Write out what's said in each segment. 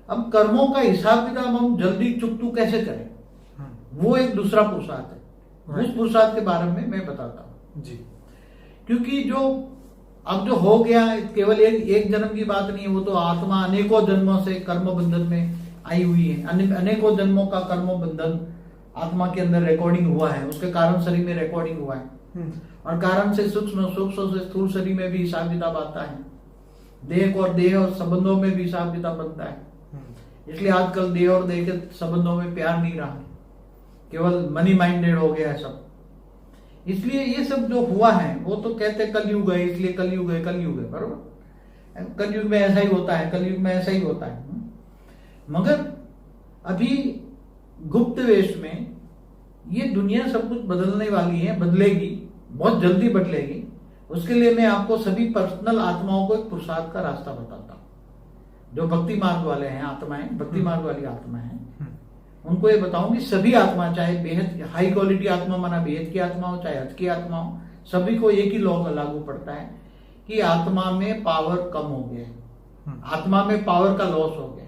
अब कर्मों का हिसाब किताब हम जल्दी चुकतू कैसे करें, वो एक दूसरा पुरुषार्थ है। उस पुरुषार्थ के बारे में मैं बताता हूँ जी। क्योंकि जो अब जो हो गया केवल एक जन्म की बात नहीं है, वो तो आत्मा अनेकों जन्मों से कर्म बंधन में आई हुई है। अनेकों जन्मों का कर्म बंधन आत्मा के अंदर रिकॉर्डिंग हुआ है, उसके कारण शरीर में रिकॉर्डिंग हुआ है, और कारण से सूक्ष्म सूक्ष्म से स्थूल शरीर में भी हिसाब किताब आता है, देह और संबंधों में भी हिसाब किताब बनता है। इसलिए आजकल देह और देह के संबंधों में प्यार नहीं रहा, केवल मनी माइंडेड हो गया है सब। इसलिए ये सब जो हुआ है वो तो कहते हैं कलयुग है, इसलिए कलयुग है, कलयुग है, बरोबर। कलयुग में ऐसा ही होता है, कलयुग में ऐसा ही होता है। मगर अभी गुप्त वेश में ये दुनिया सब कुछ बदलने वाली है, बदलेगी, बहुत जल्दी बदलेगी। उसके लिए मैं आपको सभी पर्सनल आत्माओं को एक पुरुषार्थ का रास्ता बताता हूँ। जो भक्ति मार्ग वाले हैं आत्माएं, भक्ति मार्ग वाली आत्माएं हैं, उनको ये बताऊंगी सभी आत्मा, चाहे बेहद हाई क्वालिटी आत्मा माना बेहद की आत्मा हो, चाहे हद की आत्मा हो, सभी को एक ही लॉ लागू पड़ता है कि आत्मा में पावर कम हो गया है, आत्मा में पावर का लॉस हो गया,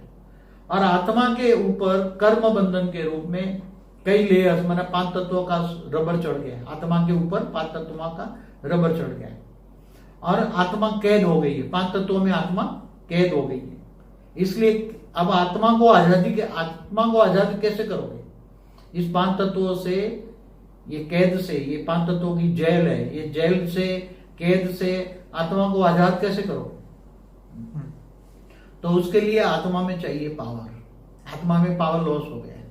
और आत्मा के ऊपर कर्म बंधन के रूप में कई लेयर्स माना 5 तत्वों का रबर चढ़ गया है। आत्मा के ऊपर 5 तत्वों का रबर चढ़ गया है और आत्मा कैद हो गई है, 5 तत्वों में आत्मा कैद हो गई है। इसलिए अब आत्मा को आजाद कैसे करोगे? इस 5 तत्वों से, ये कैद से, ये 5 तत्वों की जेल है, ये जेल से, कैद से आत्मा को आजाद कैसे करोगे? तो उसके लिए आत्मा में चाहिए पावर। आत्मा में पावर लॉस हो गया है,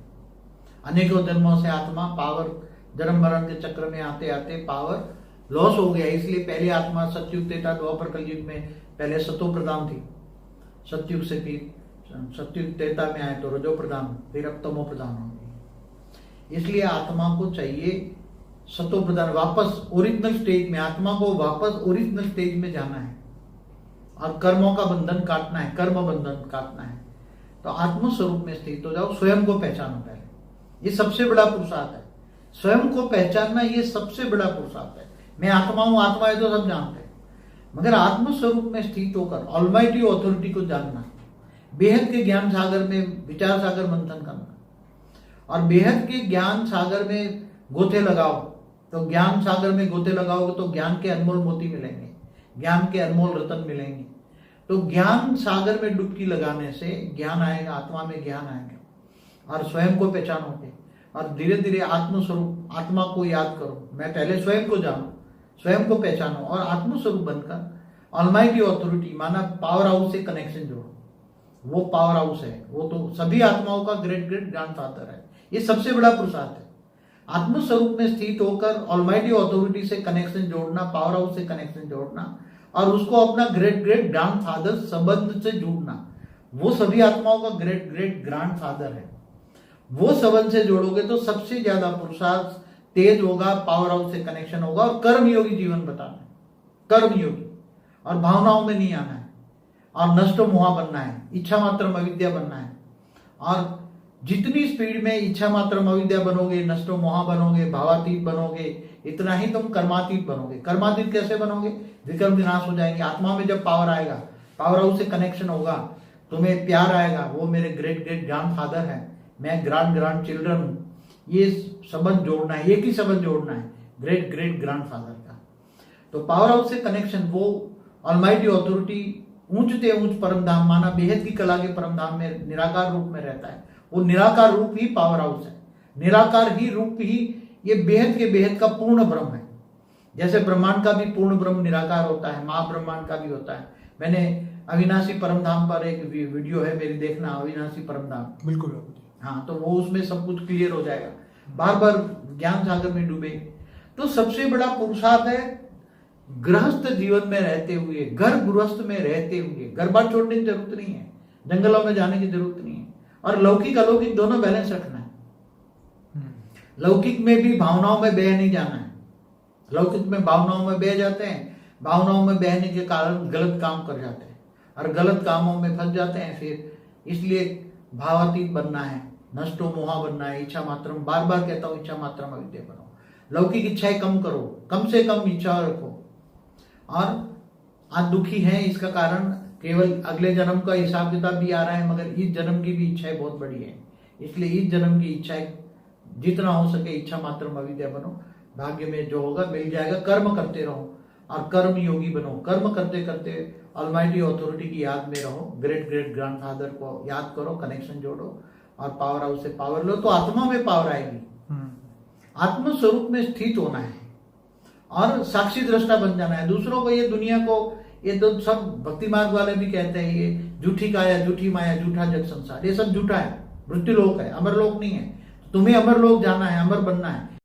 अनेकों जन्मों से आत्मा पावर, जन्म मरण के चक्र में आते आते पावर लॉस हो गया। इसलिए पहले आत्मा सतयुग त्रेता द्वापर कलयुग में पहले सतो प्रधान थी, सतयुग से फिर सतयुग त्रेता में आए तो रजो प्रधान, फिर अब तमो प्रधान हो गई। इसलिए आत्मा को चाहिए सतो प्रधान, वापस ओरिजिनल स्टेज में, आत्मा को वापस ओरिजिनल स्टेज में जाना है और कर्मों का बंधन काटना है, कर्म बंधन काटना है। तो आत्म स्वरूप में स्थित हो जाओ, स्वयं को पहचानो पहले, ये सबसे बड़ा पुरुषार्थ है। स्वयं को पहचानना ये सबसे बड़ा पुरुषार्थ है। मैं आत्मा हूं, आत्मा है तो सब जानते हैं, मगर आत्म स्वरूप में स्थित होकर ऑलमाइटी ऑथोरिटी को जानना, बेहद के ज्ञान सागर में विचार सागर मंथन करना, और बेहद के ज्ञान सागर में गोते लगाओ। तो ज्ञान सागर में गोते लगाओगे तो ज्ञान के अनमोल मोती मिलेंगे, ज्ञान के अनमोल रतन मिलेंगे। तो ज्ञान सागर में डुबकी लगाने से ज्ञान आएगा, आत्मा में ज्ञान आएगा, और स्वयं को पहचानोगे और धीरे धीरे आत्मस्वरूप, आत्मा को याद करो। मैं पहले स्वयं को जानो, स्वयं को पहचानो और आत्मस्वरूप बनकर ऑलमाइटी ऑथोरिटी माना पावर हाउस से कनेक्शन जोड़ो। वो पावर हाउस है, वो तो सभी आत्माओं का ग्रेट ग्रेट ग्रैंडफादर है। ये सबसे बड़ा पुरुषार्थ है, आत्मस्वरूप में स्थित होकर ऑलमाइटी ऑथोरिटी से कनेक्शन जोड़ना, पावर हाउस से कनेक्शन जोड़ना, और उसको अपना ग्रेट ग्रेट ग्रैंडफादर संबंध से जोड़ना। वो सभी आत्माओं का ग्रेट ग्रेट ग्रैंडफादर है। वो संबंध से जोड़ोगे तो सबसे ज्यादा पुरुषार्थ तेज होगा, पावर हाउस से कनेक्शन होगा, और कर्मयोगी जीवन बताना है, कर्मयोगी, और भावनाओं में नहीं आना है, और नष्ट मोहा बनना है, इच्छा मात्र अविद्या बनना है। और जितनी स्पीड में इच्छा मात्र अविद्या बनोगे, नष्ट मोहा बनोगे, भावातीत बनोगे, इतना ही तुम कर्मातीत बनोगे। कर्मातीत कैसे बनोगे? विकर्म विनाश हो जाएंगे। आत्मा में जब पावर आएगा, पावर हाउस से कनेक्शन होगा, तुम्हें प्यार आएगा, वो मेरे ग्रेट ग्रेट ग्रैंडफादर है, मैं ग्रैंड चिल्ड्रन हूँ। ये संबंध जोड़ना है, एक ही संबंध जोड़ना है, ग्रेट ग्रेट ग्रैंडफादर का। तो पावर हाउस से कनेक्शन, वो ऑलमाइटी ऑथोरिटी ऊंचते ऊंच परम धाम माना बेहद की कला के परम धाम में निराकार रूप में रहता है। वो निराकार रूप ही पावर हाउस है, निराकार ही रूप ही ये बेहद के बेहद का पूर्ण ब्रह्म है। जैसे ब्रह्मांड का भी पूर्ण ब्रह्म निराकार होता है, महाब्रह्मांड का भी होता है। मैंने अविनाशी परम धाम पर एक वीडियो है मेरी, देखना, अविनाशी परम धाम। बिल्कुल। हाँ, तो वो उसमें सब कुछ क्लियर हो जाएगा। बार बार ज्ञान सागर में डूबे। तो सबसे बड़ा पुरुषार्थ है गृहस्थ जीवन में रहते हुए, घर गृहस्थ में रहते हुए, घर बार छोड़ने की जरूरत नहीं है, जंगलों में जाने की जरूरत नहीं है, और लौकिक अलौकिक दोनों बैलेंस रखना है। लौकिक में भी भावनाओं में बह नहीं जाना है। लौकिक में भावनाओं में बह जाते हैं, भावनाओं में बहने के कारण गलत काम कर जाते हैं और गलत कामों में फंस जाते हैं। फिर इसलिए भावातीत बनना है, नष्टो मोहा बनना है, इच्छा मात्रम, बार बार कहता हूं, इच्छा मात्रम अविद्या बनो। लौकिक इच्छाएं कम करो, कम से कम इच्छा रखो। और आज दुखी हैं, इसका कारण केवल अगले जन्म का हिसाब किताब भी आ रहा है, मगर इस जन्म की भी इच्छाएं बहुत बड़ी है। इसलिए इस जन्म की इच्छाएं जितना हो सके इच्छा मात्र अविद्या बनो, भाग्य में जो होगा मिल जाएगा। कर्म करते रहो और कर्म योगी बनो। कर्म करते करते ऑलमाइटी अथॉरिटी की याद में रहो, ग्रेट ग्रेट ग्रैंडफादर को याद करो, कनेक्शन जोड़ो और पावर हाउस से पावर लो, तो आत्मा में पावर आएगी। आत्म स्वरूप में स्थित होना है और साक्षी दृष्टा बन जाना है। दूसरों को, ये दुनिया को, ये तो सब भक्ति मार्ग वाले भी कहते हैं ये झूठी काया, झूठी माया, झूठा जग संसार, ये सब झूठा है, मृत्यु लोक है, अमर लोक नहीं है। तुम्हें अमर लोक जाना है, अमर बनना है।